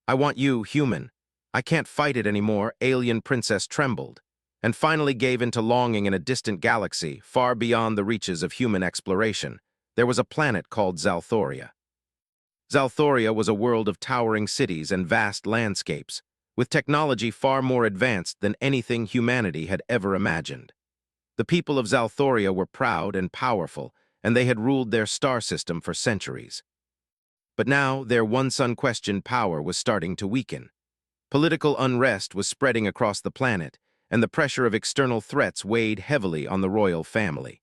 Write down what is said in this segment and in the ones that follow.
I want you, human. I can't fight it anymore, alien princess trembled, and finally gave in to longing in a distant galaxy, far beyond the reaches of human exploration. There was a planet called Zalthoria. Zalthoria was a world of towering cities and vast landscapes, with technology far more advanced than anything humanity had ever imagined. The people of Zalthoria were proud and powerful, and they had ruled their star system for centuries. But now their once unquestioned power was starting to weaken. Political unrest was spreading across the planet, and the pressure of external threats weighed heavily on the royal family.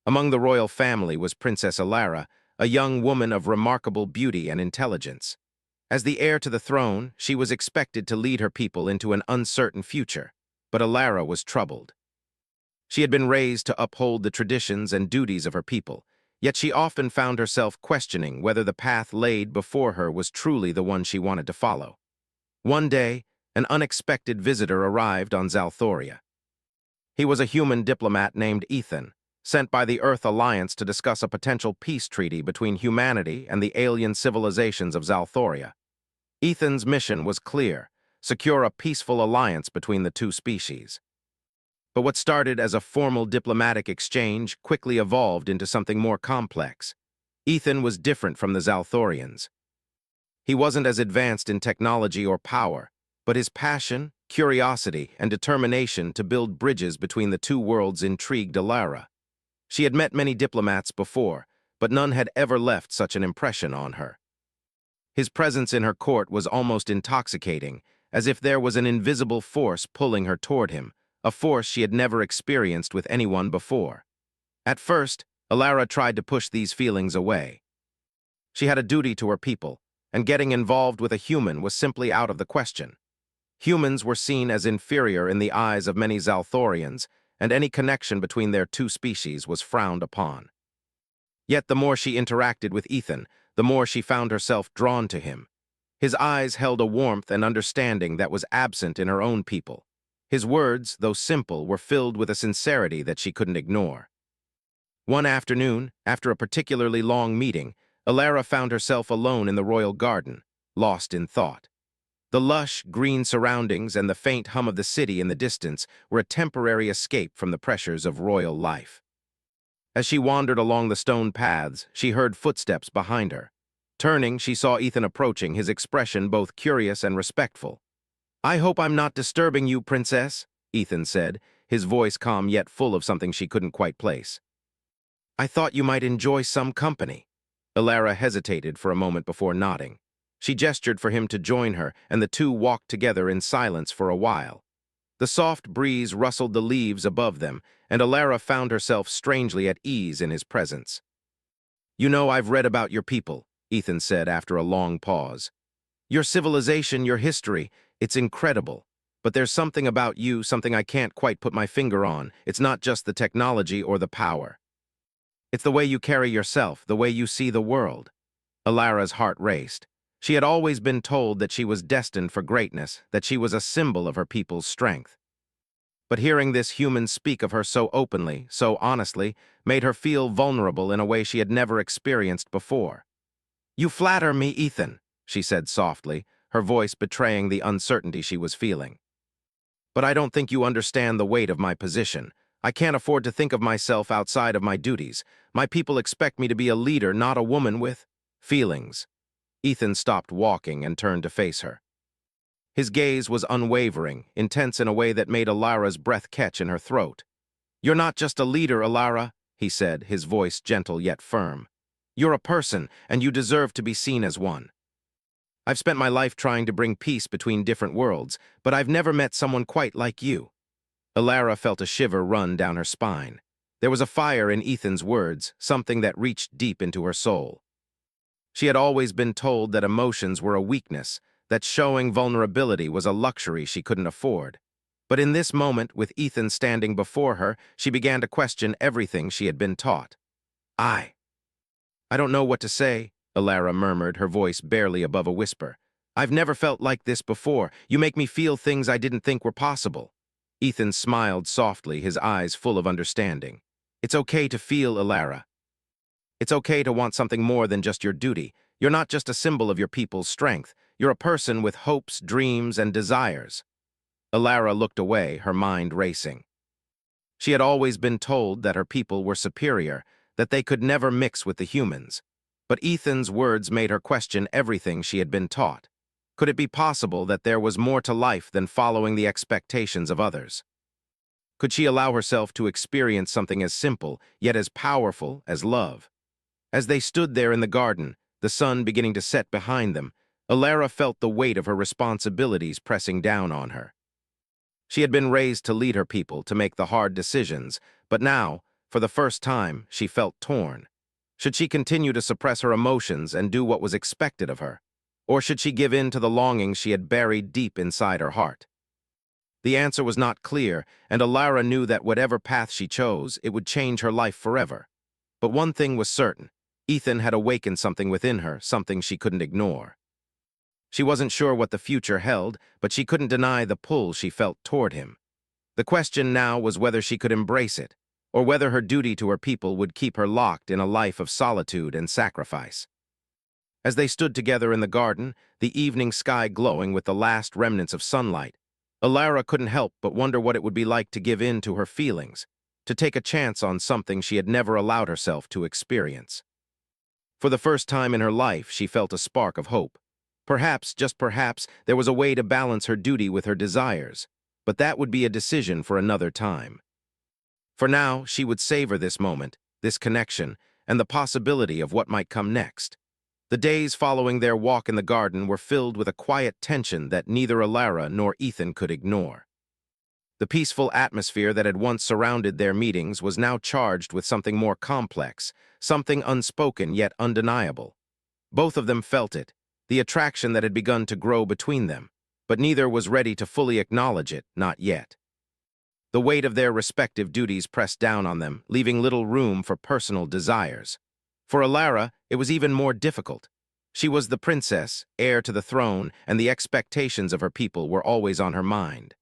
Among the royal family was Princess Alara, a young woman of remarkable beauty and intelligence. As the heir to the throne, she was expected to lead her people into an uncertain future, but Alara was troubled. She had been raised to uphold the traditions and duties of her people, yet she often found herself questioning whether the path laid before her was truly the one she wanted to follow. One day, an unexpected visitor arrived on Zalthoria. He was a human diplomat named Ethan, sent by the Earth Alliance to discuss a potential peace treaty between humanity and the alien civilizations of Zalthoria. Ethan's mission was clear: secure a peaceful alliance between the two species. But what started as a formal diplomatic exchange quickly evolved into something more complex. Ethan was different from the Zalthorians. He wasn't as advanced in technology or power, but his passion, curiosity, and determination to build bridges between the two worlds intrigued Alara. She had met many diplomats before, but none had ever left such an impression on her. His presence in her court was almost intoxicating, as if there was an invisible force pulling her toward him, a force she had never experienced with anyone before. At first, Alara tried to push these feelings away. She had a duty to her people, and getting involved with a human was simply out of the question. Humans were seen as inferior in the eyes of many Zalthorians, and any connection between their two species was frowned upon. Yet the more she interacted with Ethan, the more she found herself drawn to him. His eyes held a warmth and understanding that was absent in her own people. His words, though simple, were filled with a sincerity that she couldn't ignore. One afternoon, after a particularly long meeting, Alara found herself alone in the royal garden, lost in thought. The lush, green surroundings and the faint hum of the city in the distance were a temporary escape from the pressures of royal life. As she wandered along the stone paths, she heard footsteps behind her. Turning, she saw Ethan approaching, his expression both curious and respectful. "I hope I'm not disturbing you, Princess," Ethan said, his voice calm yet full of something she couldn't quite place. "I thought you might enjoy some company." Alara hesitated for a moment before nodding. She gestured for him to join her, and the two walked together in silence for a while. The soft breeze rustled the leaves above them, and Alara found herself strangely at ease in his presence. "You know, I've read about your people," Ethan said after a long pause. "Your civilization, your history, it's incredible. But there's something about you, something I can't quite put my finger on. It's not just the technology or the power. It's the way you carry yourself, the way you see the world." Alara's heart raced. She had always been told that she was destined for greatness, that she was a symbol of her people's strength. But hearing this human speak of her so openly, so honestly, made her feel vulnerable in a way she had never experienced before. "You flatter me, Ethan," she said softly, her voice betraying the uncertainty she was feeling. "But I don't think you understand the weight of my position. I can't afford to think of myself outside of my duties. My people expect me to be a leader, not a woman with feelings." Ethan stopped walking and turned to face her. His gaze was unwavering, intense in a way that made Alara's breath catch in her throat. "You're not just a leader, Alara," he said, his voice gentle yet firm. "You're a person, and you deserve to be seen as one. I've spent my life trying to bring peace between different worlds, but I've never met someone quite like you." Alara felt a shiver run down her spine. There was a fire in Ethan's words, something that reached deep into her soul. She had always been told that emotions were a weakness, that showing vulnerability was a luxury she couldn't afford. But in this moment, with Ethan standing before her, she began to question everything she had been taught. I don't know what to say," Alara murmured, her voice barely above a whisper. "I've never felt like this before. You make me feel things I didn't think were possible." Ethan smiled softly, his eyes full of understanding. "It's okay to feel, Alara. It's okay to want something more than just your duty. You're not just a symbol of your people's strength. You're a person with hopes, dreams, and desires." Alara looked away, her mind racing. She had always been told that her people were superior, that they could never mix with the humans. But Ethan's words made her question everything she had been taught. Could it be possible that there was more to life than following the expectations of others? Could she allow herself to experience something as simple, yet as powerful, as love? As they stood there in the garden, the sun beginning to set behind them, Alara felt the weight of her responsibilities pressing down on her. She had been raised to lead her people, to make the hard decisions, but now, for the first time, she felt torn. Should she continue to suppress her emotions and do what was expected of her? Or should she give in to the longing she had buried deep inside her heart? The answer was not clear, and Alara knew that whatever path she chose, it would change her life forever. But one thing was certain: Ethan had awakened something within her, something she couldn't ignore. She wasn't sure what the future held, but she couldn't deny the pull she felt toward him. The question now was whether she could embrace it, or whether her duty to her people would keep her locked in a life of solitude and sacrifice. As they stood together in the garden, the evening sky glowing with the last remnants of sunlight, Alara couldn't help but wonder what it would be like to give in to her feelings, to take a chance on something she had never allowed herself to experience. For the first time in her life, she felt a spark of hope. Perhaps, just perhaps, there was a way to balance her duty with her desires, but that would be a decision for another time. For now, she would savor this moment, this connection, and the possibility of what might come next. The days following their walk in the garden were filled with a quiet tension that neither Alara nor Ethan could ignore. The peaceful atmosphere that had once surrounded their meetings was now charged with something more complex, something unspoken yet undeniable. Both of them felt it, the attraction that had begun to grow between them, but neither was ready to fully acknowledge it, not yet. The weight of their respective duties pressed down on them, leaving little room for personal desires. For Alara, it was even more difficult. She was the princess, heir to the throne, and the expectations of her people were always on her mind.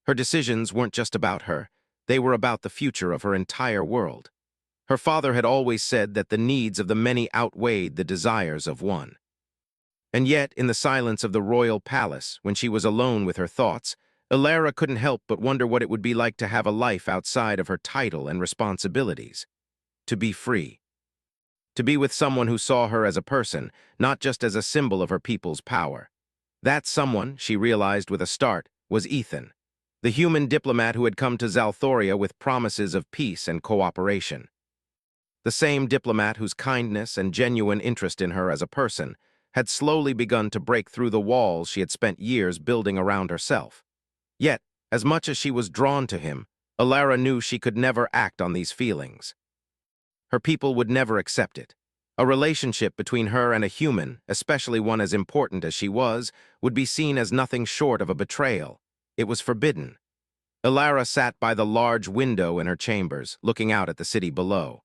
Her decisions weren't just about her, they were about the future of her entire world. Her father had always said that the needs of the many outweighed the desires of one. And yet, in the silence of the royal palace, when she was alone with her thoughts, Alara couldn't help but wonder what it would be like to have a life outside of her title and responsibilities. To be free. To be with someone who saw her as a person, not just as a symbol of her people's power. That someone, she realized with a start, was Ethan, the human diplomat who had come to Zalthoria with promises of peace and cooperation. The same diplomat whose kindness and genuine interest in her as a person had slowly begun to break through the walls she had spent years building around herself. Yet, as much as she was drawn to him, Alara knew she could never act on these feelings. Her people would never accept it. A relationship between her and a human, especially one as important as she was, would be seen as nothing short of a betrayal. It was forbidden. Alara sat by the large window in her chambers, looking out at the city below.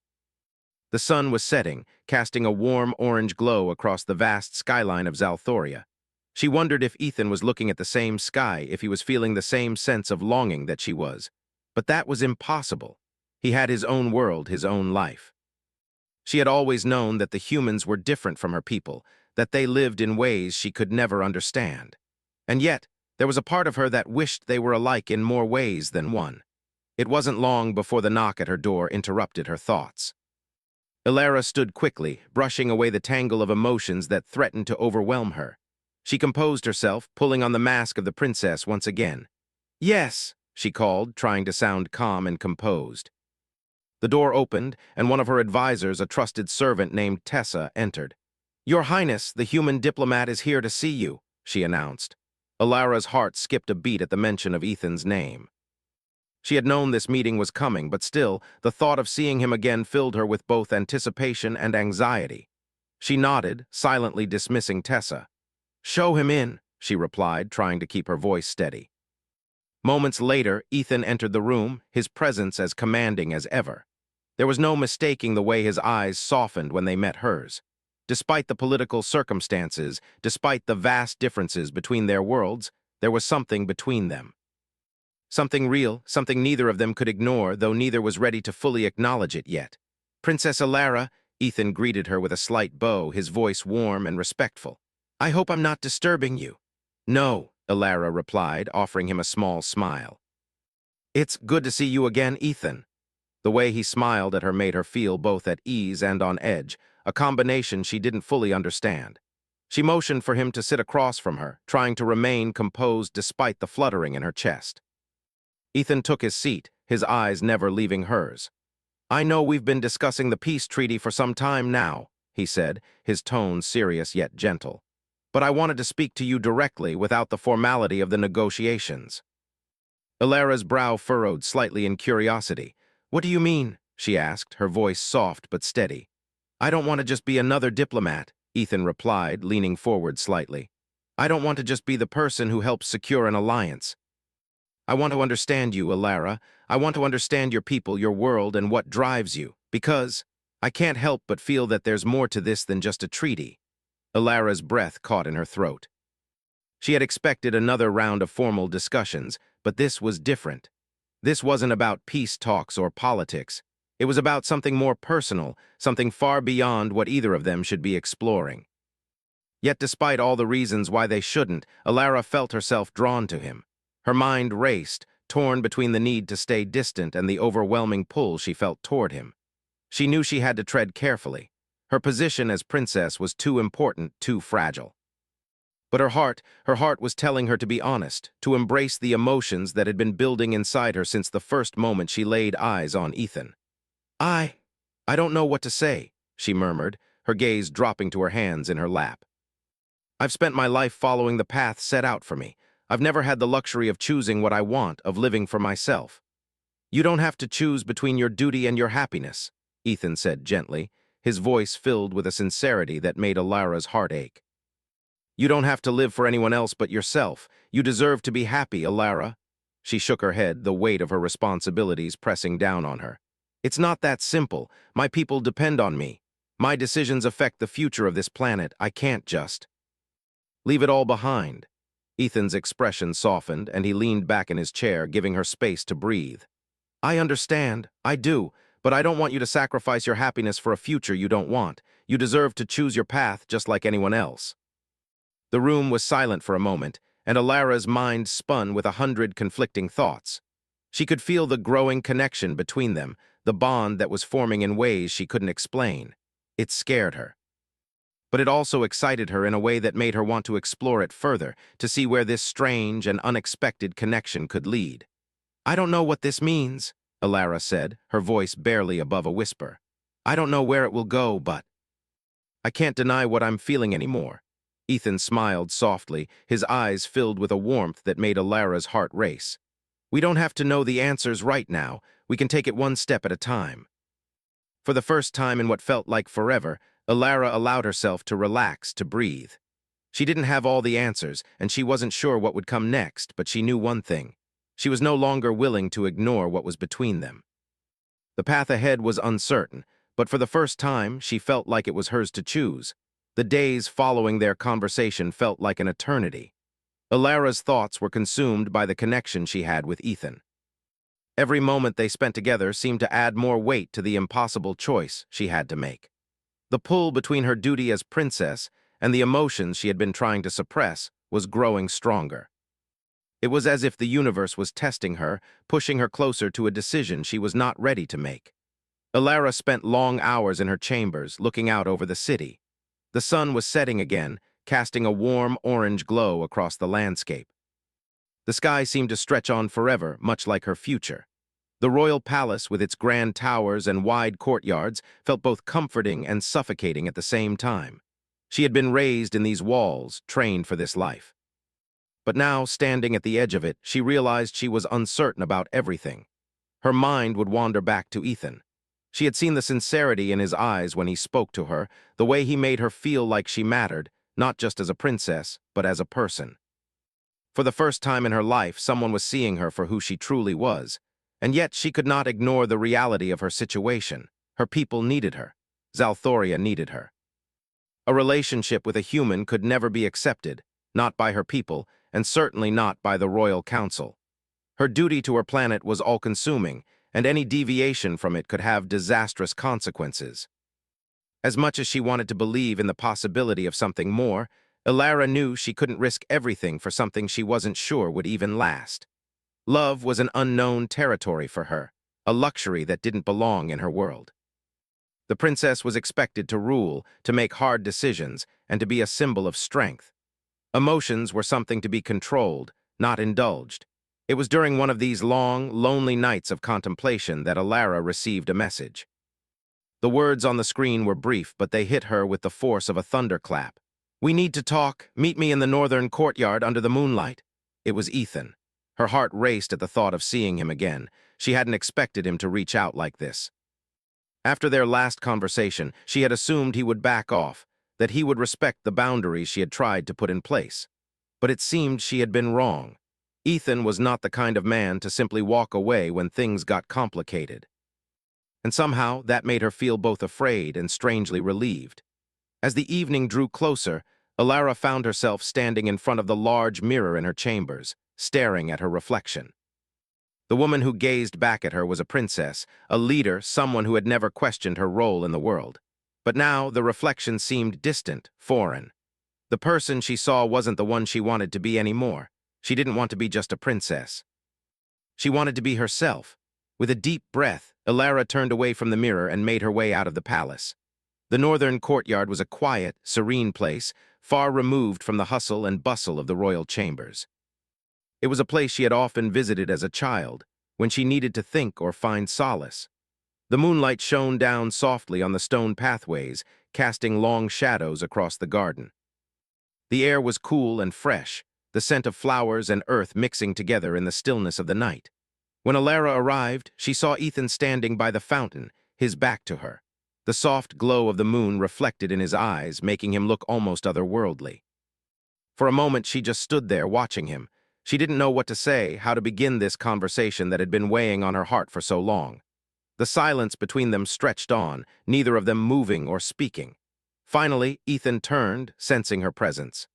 The sun was setting, casting a warm orange glow across the vast skyline of Zalthoria. She wondered if Ethan was looking at the same sky, if he was feeling the same sense of longing that she was. But that was impossible. He had his own world, his own life. She had always known that the humans were different from her people, that they lived in ways she could never understand. And yet, there was a part of her that wished they were alike in more ways than one. It wasn't long before the knock at her door interrupted her thoughts. Alara stood quickly, brushing away the tangle of emotions that threatened to overwhelm her. She composed herself, pulling on the mask of the princess once again. "Yes," she called, trying to sound calm and composed. The door opened, and one of her advisors, a trusted servant named Tessa, entered. "Your Highness, the human diplomat is here to see you," she announced. Alara's heart skipped a beat at the mention of Ethan's name. She had known this meeting was coming, but still, the thought of seeing him again filled her with both anticipation and anxiety. She nodded, silently dismissing Tessa. "Show him in," she replied, trying to keep her voice steady. Moments later, Ethan entered the room, his presence as commanding as ever. There was no mistaking the way his eyes softened when they met hers. Despite the political circumstances, despite the vast differences between their worlds, there was something between them. Something real, something neither of them could ignore, though neither was ready to fully acknowledge it yet. "Princess Alara," Ethan greeted her with a slight bow, his voice warm and respectful. I hope I'm not disturbing you. No, Elara replied, offering him a small smile. It's good to see you again, Ethan. The way he smiled at her made her feel both at ease and on edge, a combination she didn't fully understand. She motioned for him to sit across from her, trying to remain composed despite the fluttering in her chest. Ethan took his seat, his eyes never leaving hers. I know we've been discussing the peace treaty for some time now, he said, his tone serious yet gentle. But I wanted to speak to you directly without the formality of the negotiations. Elara's brow furrowed slightly in curiosity. What do you mean? She asked, her voice soft but steady. I don't want to just be another diplomat, Ethan replied, leaning forward slightly. I don't want to just be the person who helps secure an alliance. I want to understand you, Elara. I want to understand your people, your world, and what drives you, because I can't help but feel that there's more to this than just a treaty. Elara's breath caught in her throat. She had expected another round of formal discussions, but this was different. This wasn't about peace talks or politics. It was about something more personal, something far beyond what either of them should be exploring. Yet despite all the reasons why they shouldn't, Elara felt herself drawn to him. Her mind raced, torn between the need to stay distant and the overwhelming pull she felt toward him. She knew she had to tread carefully. Her position as princess was too important, too fragile. But her heart was telling her to be honest, to embrace the emotions that had been building inside her since the first moment she laid eyes on Ethan. I don't know what to say, she murmured, her gaze dropping to her hands in her lap. I've spent my life following the path set out for me. I've never had the luxury of choosing what I want, of living for myself. You don't have to choose between your duty and your happiness, Ethan said gently, his voice filled with a sincerity that made Elara's heart ache. You don't have to live for anyone else but yourself. You deserve to be happy, Elara. She shook her head, the weight of her responsibilities pressing down on her. It's not that simple. My people depend on me. My decisions affect the future of this planet. I can't just leave it all behind. Ethan's expression softened, and he leaned back in his chair, giving her space to breathe. I understand. I do. But I don't want you to sacrifice your happiness for a future you don't want. You deserve to choose your path just like anyone else. The room was silent for a moment, and Elara's mind spun with 100 conflicting thoughts. She could feel the growing connection between them, the bond that was forming in ways she couldn't explain. It scared her. But it also excited her in a way that made her want to explore it further, to see where this strange and unexpected connection could lead. I don't know what this means, Elara said, her voice barely above a whisper. I don't know where it will go, but I can't deny what I'm feeling anymore. Ethan smiled softly, his eyes filled with a warmth that made Elara's heart race. We don't have to know the answers right now. We can take it one step at a time. For the first time in what felt like forever, Elara allowed herself to relax, to breathe. She didn't have all the answers, and she wasn't sure what would come next, but she knew one thing. She was no longer willing to ignore what was between them. The path ahead was uncertain, but for the first time, she felt like it was hers to choose. The days following their conversation felt like an eternity. Elara's thoughts were consumed by the connection she had with Ethan. Every moment they spent together seemed to add more weight to the impossible choice she had to make. The pull between her duty as princess and the emotions she had been trying to suppress was growing stronger. It was as if the universe was testing her, pushing her closer to a decision she was not ready to make. Elara spent long hours in her chambers, looking out over the city. The sun was setting again, casting a warm orange glow across the landscape. The sky seemed to stretch on forever, much like her future. The royal palace, with its grand towers and wide courtyards, felt both comforting and suffocating at the same time. She had been raised in these walls, trained for this life. But now, standing at the edge of it, she realized she was uncertain about everything. Her mind would wander back to Ethan. She had seen the sincerity in his eyes when he spoke to her, the way he made her feel like she mattered, not just as a princess, but as a person. For the first time in her life, someone was seeing her for who she truly was, and yet she could not ignore the reality of her situation. Her people needed her. Zalthoria needed her. A relationship with a human could never be accepted, not by her people, and certainly not by the royal council. Her duty to her planet was all-consuming, and any deviation from it could have disastrous consequences. As much as she wanted to believe in the possibility of something more, Elara knew she couldn't risk everything for something she wasn't sure would even last. Love was an unknown territory for her, a luxury that didn't belong in her world. The princess was expected to rule, to make hard decisions, and to be a symbol of strength. Emotions were something to be controlled, not indulged. It was during one of these long, lonely nights of contemplation that Elara received a message. The words on the screen were brief, but they hit her with the force of a thunderclap. "We need to talk. Meet me in the northern courtyard under the moonlight." It was Ethan. Her heart raced at the thought of seeing him again. She hadn't expected him to reach out like this. After their last conversation, she had assumed he would back off, that he would respect the boundaries she had tried to put in place. But it seemed she had been wrong. Ethan was not the kind of man to simply walk away when things got complicated. And somehow that made her feel both afraid and strangely relieved. As the evening drew closer, Elara found herself standing in front of the large mirror in her chambers, staring at her reflection. The woman who gazed back at her was a princess, a leader, someone who had never questioned her role in the world. But now the reflection seemed distant, foreign. The person she saw wasn't the one she wanted to be anymore. She didn't want to be just a princess. She wanted to be herself. With a deep breath, Elara turned away from the mirror and made her way out of the palace. The northern courtyard was a quiet, serene place, far removed from the hustle and bustle of the royal chambers. It was a place she had often visited as a child, when she needed to think or find solace. The moonlight shone down softly on the stone pathways, casting long shadows across the garden. The air was cool and fresh, the scent of flowers and earth mixing together in the stillness of the night. When Elara arrived, she saw Ethan standing by the fountain, his back to her. The soft glow of the moon reflected in his eyes, making him look almost otherworldly. For a moment, she just stood there watching him. She didn't know what to say, how to begin this conversation that had been weighing on her heart for so long. The silence between them stretched on, neither of them moving or speaking. Finally, Ethan turned, sensing her presence.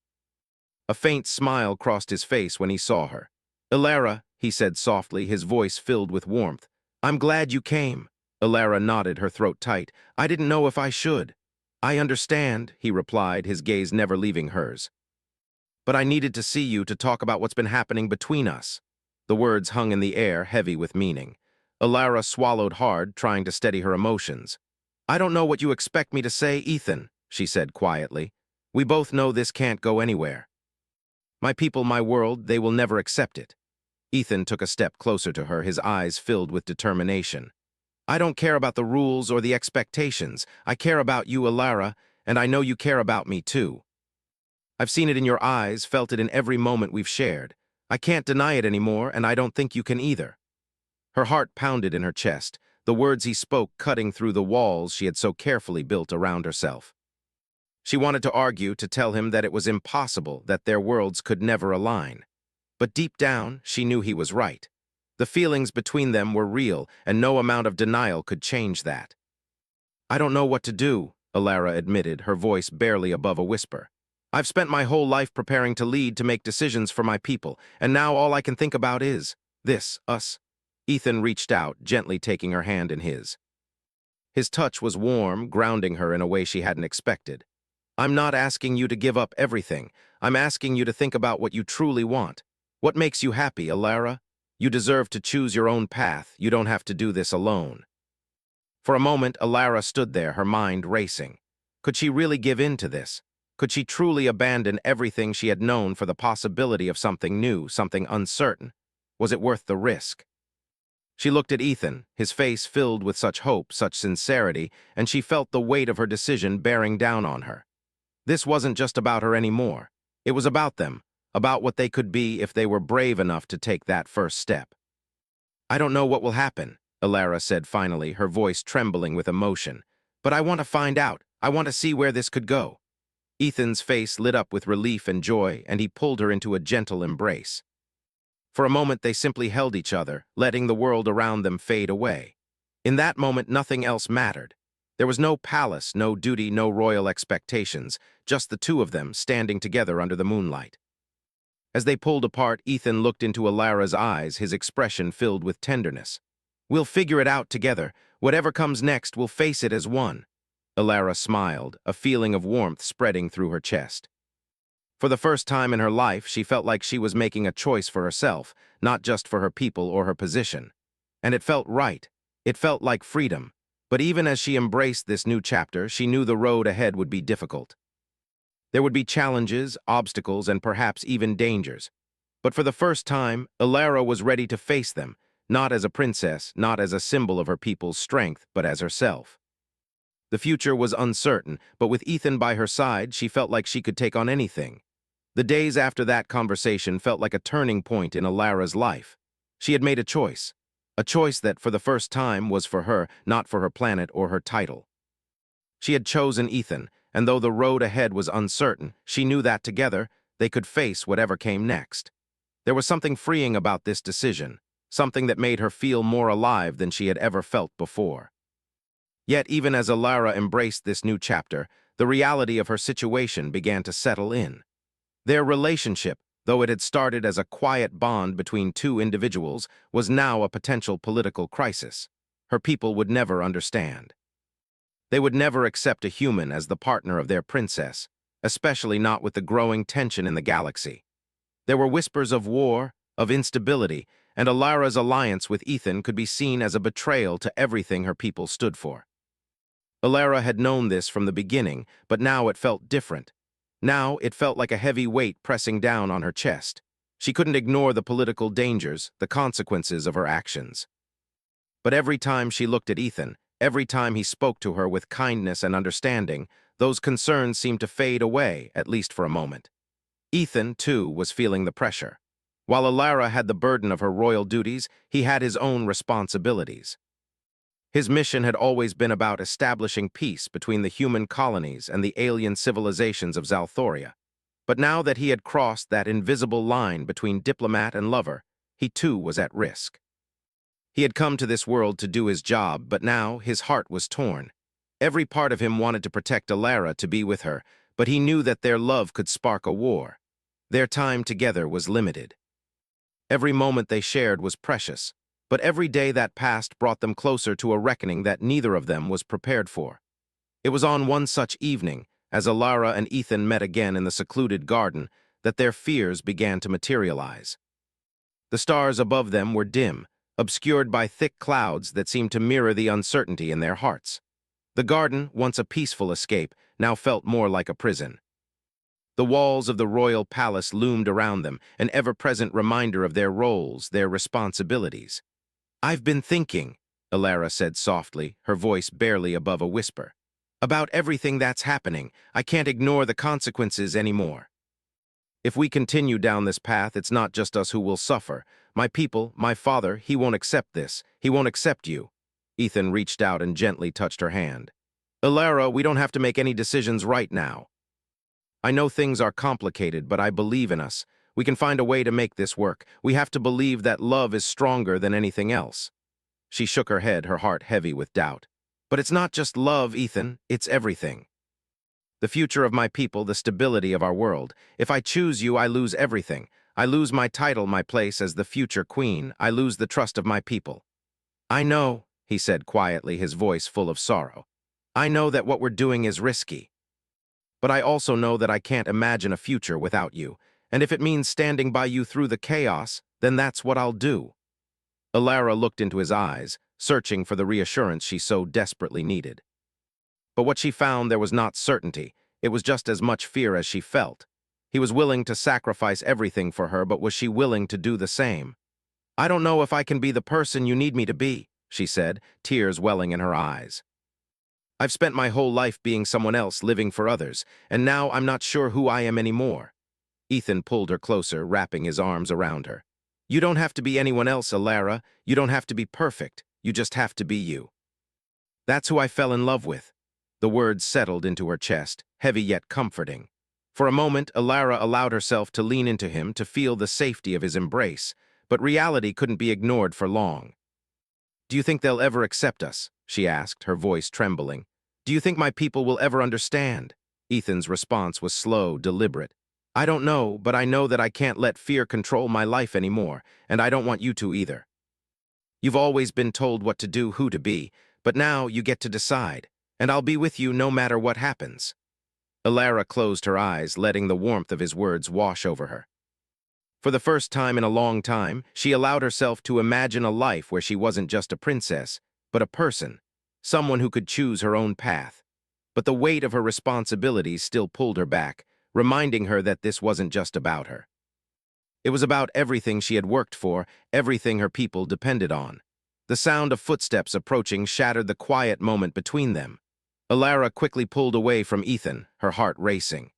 A faint smile crossed his face when he saw her. "Elara," he said softly, his voice filled with warmth. "I'm glad you came." Elara nodded, her throat tight. "I didn't know if I should." "I understand," he replied, his gaze never leaving hers. "But I needed to see you to talk about what's been happening between us." The words hung in the air, heavy with meaning. Elara swallowed hard, trying to steady her emotions. "I don't know what you expect me to say, Ethan," she said quietly. "We both know this can't go anywhere. My people, my world, they will never accept it." Ethan took a step closer to her, his eyes filled with determination. "I don't care about the rules or the expectations. I care about you, Elara, and I know you care about me too. I've seen it in your eyes, felt it in every moment we've shared. I can't deny it anymore, and I don't think you can either." Her heart pounded in her chest, the words he spoke cutting through the walls she had so carefully built around herself. She wanted to argue, to tell him that it was impossible, that their worlds could never align. But deep down, she knew he was right. The feelings between them were real, and no amount of denial could change that. "I don't know what to do," Elara admitted, her voice barely above a whisper. "I've spent my whole life preparing to lead, to make decisions for my people, and now all I can think about is this, us." Ethan reached out, gently taking her hand in his. His touch was warm, grounding her in a way she hadn't expected. "I'm not asking you to give up everything. I'm asking you to think about what you truly want. What makes you happy, Elara? You deserve to choose your own path. You don't have to do this alone." For a moment, Elara stood there, her mind racing. Could she really give in to this? Could she truly abandon everything she had known for the possibility of something new, something uncertain? Was it worth the risk? She looked at Ethan, his face filled with such hope, such sincerity, and she felt the weight of her decision bearing down on her. This wasn't just about her anymore. It was about them, about what they could be if they were brave enough to take that first step. "I don't know what will happen," Elara said finally, her voice trembling with emotion. "But I want to find out. I want to see where this could go." Ethan's face lit up with relief and joy, and he pulled her into a gentle embrace. For a moment, they simply held each other, letting the world around them fade away. In that moment, nothing else mattered. There was no palace, no duty, no royal expectations, just the two of them standing together under the moonlight. As they pulled apart, Ethan looked into Elara's eyes, his expression filled with tenderness. "We'll figure it out together. Whatever comes next, we'll face it as one." Elara smiled, a feeling of warmth spreading through her chest. For the first time in her life, she felt like she was making a choice for herself, not just for her people or her position. And it felt right. It felt like freedom. But even as she embraced this new chapter, she knew the road ahead would be difficult. There would be challenges, obstacles, and perhaps even dangers. But for the first time, Elara was ready to face them, not as a princess, not as a symbol of her people's strength, but as herself. The future was uncertain, but with Ethan by her side, she felt like she could take on anything. The days after that conversation felt like a turning point in Elara's life. She had made a choice that, for the first time, was for her, not for her planet or her title. She had chosen Ethan, and though the road ahead was uncertain, she knew that together, they could face whatever came next. There was something freeing about this decision, something that made her feel more alive than she had ever felt before. Yet, even as Elara embraced this new chapter, the reality of her situation began to settle in. Their relationship, though it had started as a quiet bond between two individuals, was now a potential political crisis. Her people would never understand. They would never accept a human as the partner of their princess, especially not with the growing tension in the galaxy. There were whispers of war, of instability, and Elara's alliance with Ethan could be seen as a betrayal to everything her people stood for. Elara had known this from the beginning, but now it felt different. Now it felt like a heavy weight pressing down on her chest. She couldn't ignore the political dangers, the consequences of her actions. But every time she looked at Ethan, every time he spoke to her with kindness and understanding, those concerns seemed to fade away, at least for a moment. Ethan, too, was feeling the pressure. While Elara had the burden of her royal duties, he had his own responsibilities. His mission had always been about establishing peace between the human colonies and the alien civilizations of Zalthoria. But now that he had crossed that invisible line between diplomat and lover, he too was at risk. He had come to this world to do his job, but now his heart was torn. Every part of him wanted to protect Elara, to be with her, but he knew that their love could spark a war. Their time together was limited. Every moment they shared was precious, but every day that passed brought them closer to a reckoning that neither of them was prepared for. It was on one such evening, as Elara and Ethan met again in the secluded garden, that their fears began to materialize. The stars above them were dim, obscured by thick clouds that seemed to mirror the uncertainty in their hearts. The garden, once a peaceful escape, now felt more like a prison. The walls of the royal palace loomed around them, an ever-present reminder of their roles, their responsibilities. "I've been thinking," Elara said softly, her voice barely above a whisper, "about everything that's happening. I can't ignore the consequences anymore. If we continue down this path, it's not just us who will suffer. My people, my father, he won't accept this. He won't accept you." Ethan reached out and gently touched her hand. "Elara, we don't have to make any decisions right now. I know things are complicated, but I believe in us. We can find a way to make this work. We have to believe that love is stronger than anything else." She shook her head, her heart heavy with doubt. "But it's not just love, Ethan. It's everything. The future of my people, the stability of our world. If I choose you, I lose everything. I lose my title, my place as the future queen. I lose the trust of my people." "I know," he said quietly, his voice full of sorrow. "I know that what we're doing is risky. But I also know that I can't imagine a future without you, and if it means standing by you through the chaos, then that's what I'll do." Elara looked into his eyes, searching for the reassurance she so desperately needed. But what she found there was not certainty, it was just as much fear as she felt. He was willing to sacrifice everything for her, but was she willing to do the same? "I don't know if I can be the person you need me to be," she said, tears welling in her eyes. "I've spent my whole life being someone else, living for others, and now I'm not sure who I am anymore." Ethan pulled her closer, wrapping his arms around her. "You don't have to be anyone else, Elara. You don't have to be perfect. You just have to be you. That's who I fell in love with." The words settled into her chest, heavy yet comforting. For a moment, Elara allowed herself to lean into him, to feel the safety of his embrace, but reality couldn't be ignored for long. "Do you think they'll ever accept us?" she asked, her voice trembling. "Do you think my people will ever understand?" Ethan's response was slow, deliberate. "I don't know, but I know that I can't let fear control my life anymore, and I don't want you to either. You've always been told what to do, who to be, but now you get to decide, and I'll be with you no matter what happens." Elara closed her eyes, letting the warmth of his words wash over her. For the first time in a long time, she allowed herself to imagine a life where she wasn't just a princess, but a person, someone who could choose her own path. But the weight of her responsibilities still pulled her back, reminding her that this wasn't just about her. It was about everything she had worked for, everything her people depended on. The sound of footsteps approaching shattered the quiet moment between them. Elara quickly pulled away from Ethan, her heart racing.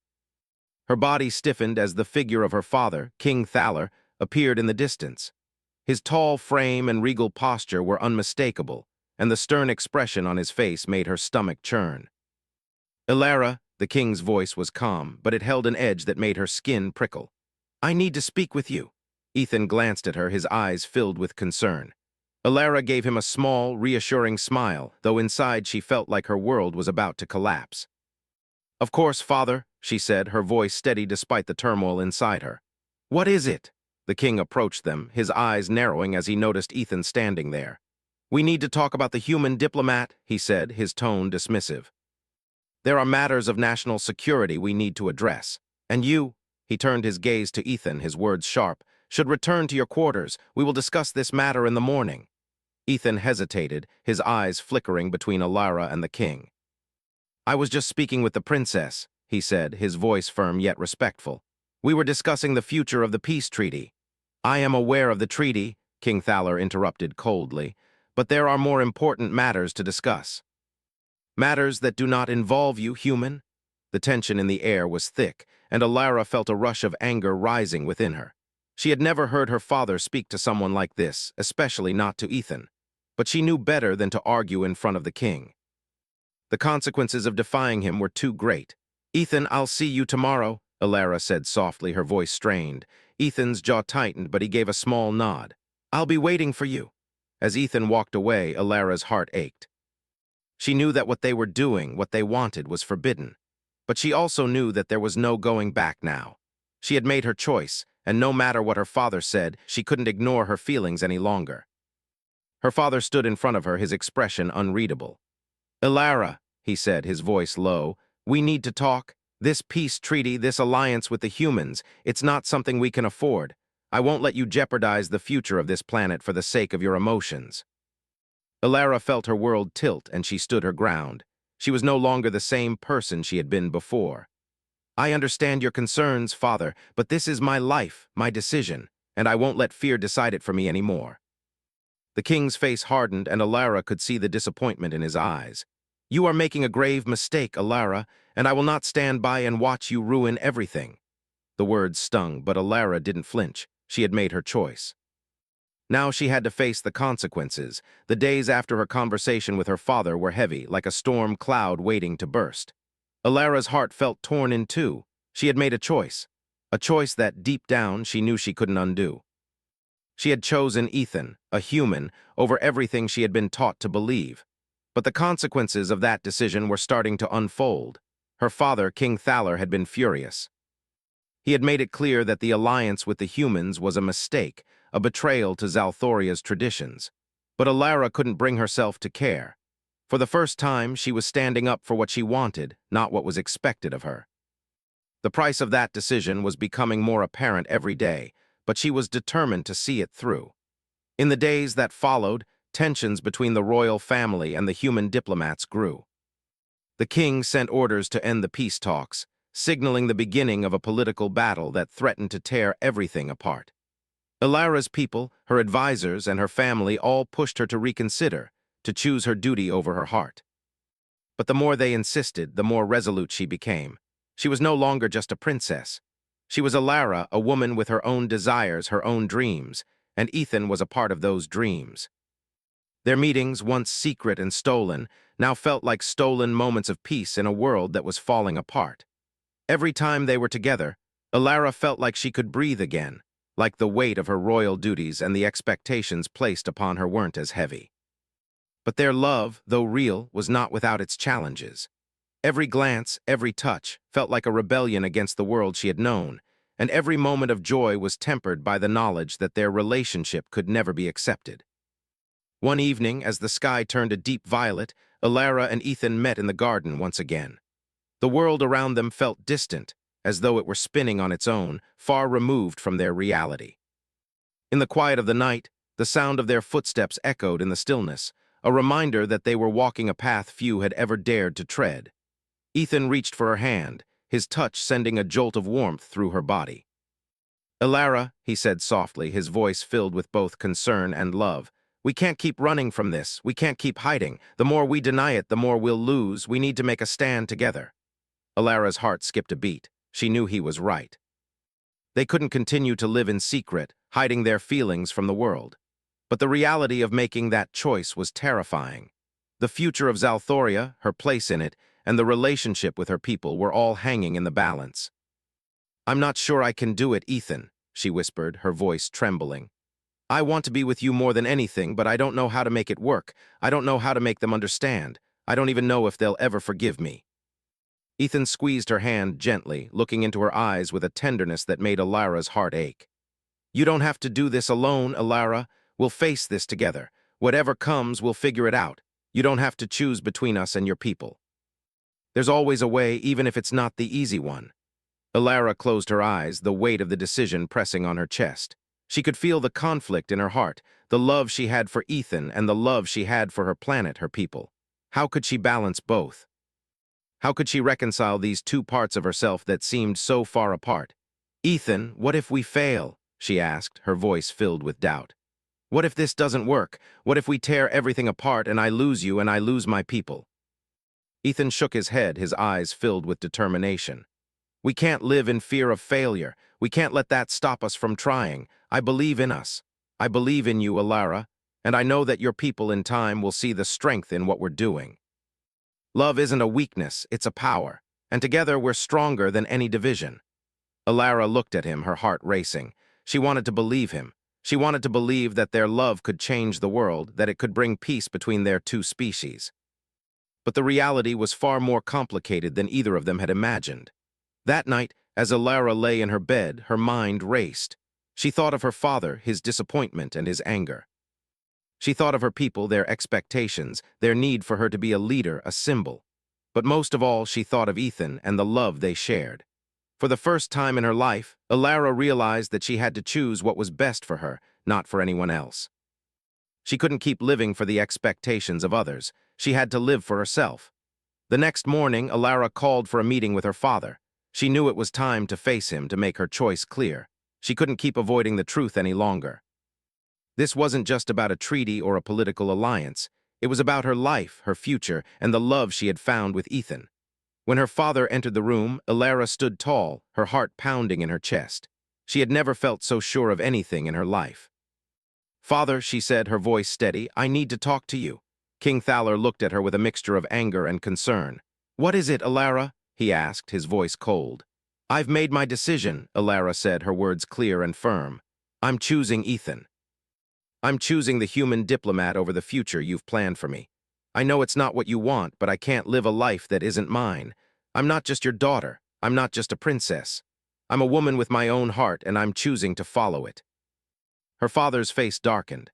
Her body stiffened as the figure of her father, King Thaler, appeared in the distance. His tall frame and regal posture were unmistakable, and the stern expression on his face made her stomach churn. Elara, the king's voice was calm, but it held an edge that made her skin prickle. "I need to speak with you." Ethan glanced at her, his eyes filled with concern. Elara gave him a small, reassuring smile, though inside she felt like her world was about to collapse. "Of course, father," she said, her voice steady despite the turmoil inside her. "What is it?" The king approached them, his eyes narrowing as he noticed Ethan standing there. "We need to talk about the human diplomat," he said, his tone dismissive. "There are matters of national security we need to address. And you," he turned his gaze to Ethan, his words sharp, "should return to your quarters. We will discuss this matter in the morning." Ethan hesitated, his eyes flickering between Elara and the king. "I was just speaking with the princess," he said, his voice firm yet respectful. "We were discussing the future of the peace treaty." "I am aware of the treaty," King Thaler interrupted coldly, "but there are more important matters to discuss." "Matters that do not involve you, human?" The tension in the air was thick, and Elara felt a rush of anger rising within her. She had never heard her father speak to someone like this, especially not to Ethan. But she knew better than to argue in front of the king. The consequences of defying him were too great. "Ethan, I'll see you tomorrow," Elara said softly, her voice strained. Ethan's jaw tightened, but he gave a small nod. "I'll be waiting for you." As Ethan walked away, Elara's heart ached. She knew that what they were doing, what they wanted, was forbidden. But she also knew that there was no going back now. She had made her choice, and no matter what her father said, she couldn't ignore her feelings any longer. Her father stood in front of her, his expression unreadable. "Elara," he said, his voice low, "we need to talk. This peace treaty, this alliance with the humans, it's not something we can afford. I won't let you jeopardize the future of this planet for the sake of your emotions." Elara felt her world tilt, and she stood her ground. She was no longer the same person she had been before. "I understand your concerns, father, but this is my life, my decision, and I won't let fear decide it for me anymore." The king's face hardened, and Elara could see the disappointment in his eyes. "You are making a grave mistake, Elara, and I will not stand by and watch you ruin everything." The words stung, but Elara didn't flinch. She had made her choice. Now she had to face the consequences. The days after her conversation with her father were heavy, like a storm cloud waiting to burst. Elara's heart felt torn in two. She had made a choice that, deep down, she knew she couldn't undo. She had chosen Ethan, a human, over everything she had been taught to believe. But the consequences of that decision were starting to unfold. Her father, King Thaler, had been furious. He had made it clear that the alliance with the humans was a mistake, a betrayal to Zalthoria's traditions. But Elara couldn't bring herself to care. For the first time, she was standing up for what she wanted, not what was expected of her. The price of that decision was becoming more apparent every day, but she was determined to see it through. In the days that followed, tensions between the royal family and the human diplomats grew. The king sent orders to end the peace talks, signaling the beginning of a political battle that threatened to tear everything apart. Elara's people, her advisors, and her family all pushed her to reconsider, to choose her duty over her heart. But the more they insisted, the more resolute she became. She was no longer just a princess. She was Elara, a woman with her own desires, her own dreams, and Ethan was a part of those dreams. Their meetings, once secret and stolen, now felt like stolen moments of peace in a world that was falling apart. Every time they were together, Elara felt like she could breathe again, like the weight of her royal duties and the expectations placed upon her weren't as heavy. But their love, though real, was not without its challenges. Every glance, every touch, felt like a rebellion against the world she had known, and every moment of joy was tempered by the knowledge that their relationship could never be accepted. One evening, as the sky turned a deep violet, Elara and Ethan met in the garden once again. The world around them felt distant, as though it were spinning on its own, far removed from their reality. In the quiet of the night, the sound of their footsteps echoed in the stillness, a reminder that they were walking a path few had ever dared to tread. Ethan reached for her hand, his touch sending a jolt of warmth through her body. "Elara," he said softly, his voice filled with both concern and love, "we can't keep running from this. We can't keep hiding. The more we deny it, the more we'll lose. We need to make a stand together." Elara's heart skipped a beat. She knew he was right. They couldn't continue to live in secret, hiding their feelings from the world. But the reality of making that choice was terrifying. The future of Zalthoria, her place in it, and the relationship with her people were all hanging in the balance. "I'm not sure I can do it, Ethan," she whispered, her voice trembling. "I want to be with you more than anything, but I don't know how to make it work. I don't know how to make them understand. I don't even know if they'll ever forgive me." Ethan squeezed her hand gently, looking into her eyes with a tenderness that made Elara's heart ache. "You don't have to do this alone, Elara. We'll face this together. Whatever comes, we'll figure it out. You don't have to choose between us and your people. There's always a way, even if it's not the easy one." Elara closed her eyes, the weight of the decision pressing on her chest. She could feel the conflict in her heart, the love she had for Ethan and the love she had for her planet, her people. How could she balance both? How could she reconcile these two parts of herself that seemed so far apart? "Ethan, what if we fail?" she asked, her voice filled with doubt. "What if this doesn't work? What if we tear everything apart and I lose you and I lose my people?" Ethan shook his head, his eyes filled with determination. "We can't live in fear of failure. We can't let that stop us from trying. I believe in us. I believe in you, Elara, and I know that your people in time will see the strength in what we're doing. Love isn't a weakness, it's a power, and together we're stronger than any division." Elara looked at him, her heart racing. She wanted to believe him. She wanted to believe that their love could change the world, that it could bring peace between their two species. But the reality was far more complicated than either of them had imagined. That night, as Elara lay in her bed, her mind raced. She thought of her father, his disappointment and his anger. She thought of her people, their expectations, their need for her to be a leader, a symbol. But most of all, she thought of Ethan and the love they shared. For the first time in her life, Elara realized that she had to choose what was best for her, not for anyone else. She couldn't keep living for the expectations of others. She had to live for herself. The next morning, Elara called for a meeting with her father. She knew it was time to face him, to make her choice clear. She couldn't keep avoiding the truth any longer. This wasn't just about a treaty or a political alliance. It was about her life, her future, and the love she had found with Ethan. When her father entered the room, Elara stood tall, her heart pounding in her chest. She had never felt so sure of anything in her life. "Father," she said, her voice steady, "I need to talk to you." King Thaler looked at her with a mixture of anger and concern. "What is it, Elara?" he asked, his voice cold. "I've made my decision," Elara said, her words clear and firm. "I'm choosing Ethan. I'm choosing the human diplomat over the future you've planned for me. I know it's not what you want, but I can't live a life that isn't mine. I'm not just your daughter. I'm not just a princess. I'm a woman with my own heart, and I'm choosing to follow it." Her father's face darkened.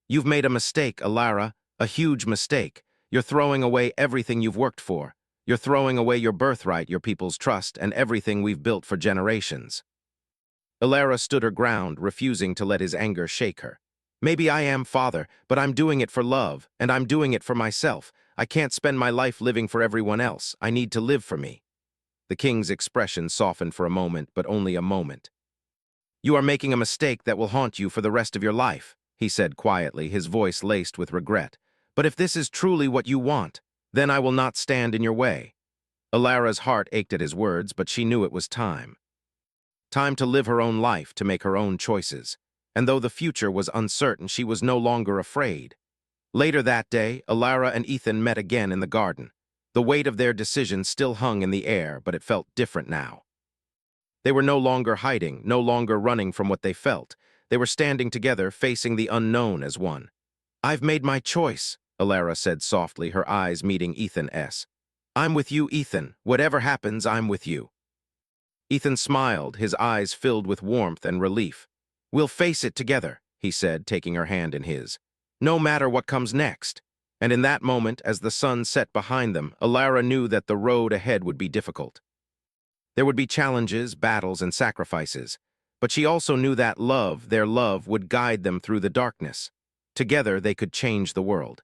"You've made a mistake, Elara, a huge mistake. You're throwing away everything you've worked for. You're throwing away your birthright, your people's trust, and everything we've built for generations." Elara stood her ground, refusing to let his anger shake her. "Maybe I am, father, but I'm doing it for love, and I'm doing it for myself. I can't spend my life living for everyone else. I need to live for me." The king's expression softened for a moment, but only a moment. "You are making a mistake that will haunt you for the rest of your life," he said quietly, his voice laced with regret. "But if this is truly what you want, then I will not stand in your way." Elara's heart ached at his words, but she knew it was time. Time to live her own life, to make her own choices. And though the future was uncertain, she was no longer afraid. Later that day, Elara and Ethan met again in the garden. The weight of their decision still hung in the air, but it felt different now. They were no longer hiding, no longer running from what they felt. They were standing together, facing the unknown as one. "I've made my choice," Elara said softly, her eyes meeting Ethan's. "I'm with you, Ethan. Whatever happens, I'm with you." Ethan smiled, his eyes filled with warmth and relief. "We'll face it together," he said, taking her hand in his. "No matter what comes next." And in that moment, as the sun set behind them, Alara knew that the road ahead would be difficult. There would be challenges, battles, and sacrifices, but she also knew that their love, would guide them through the darkness. Together, they could change the world.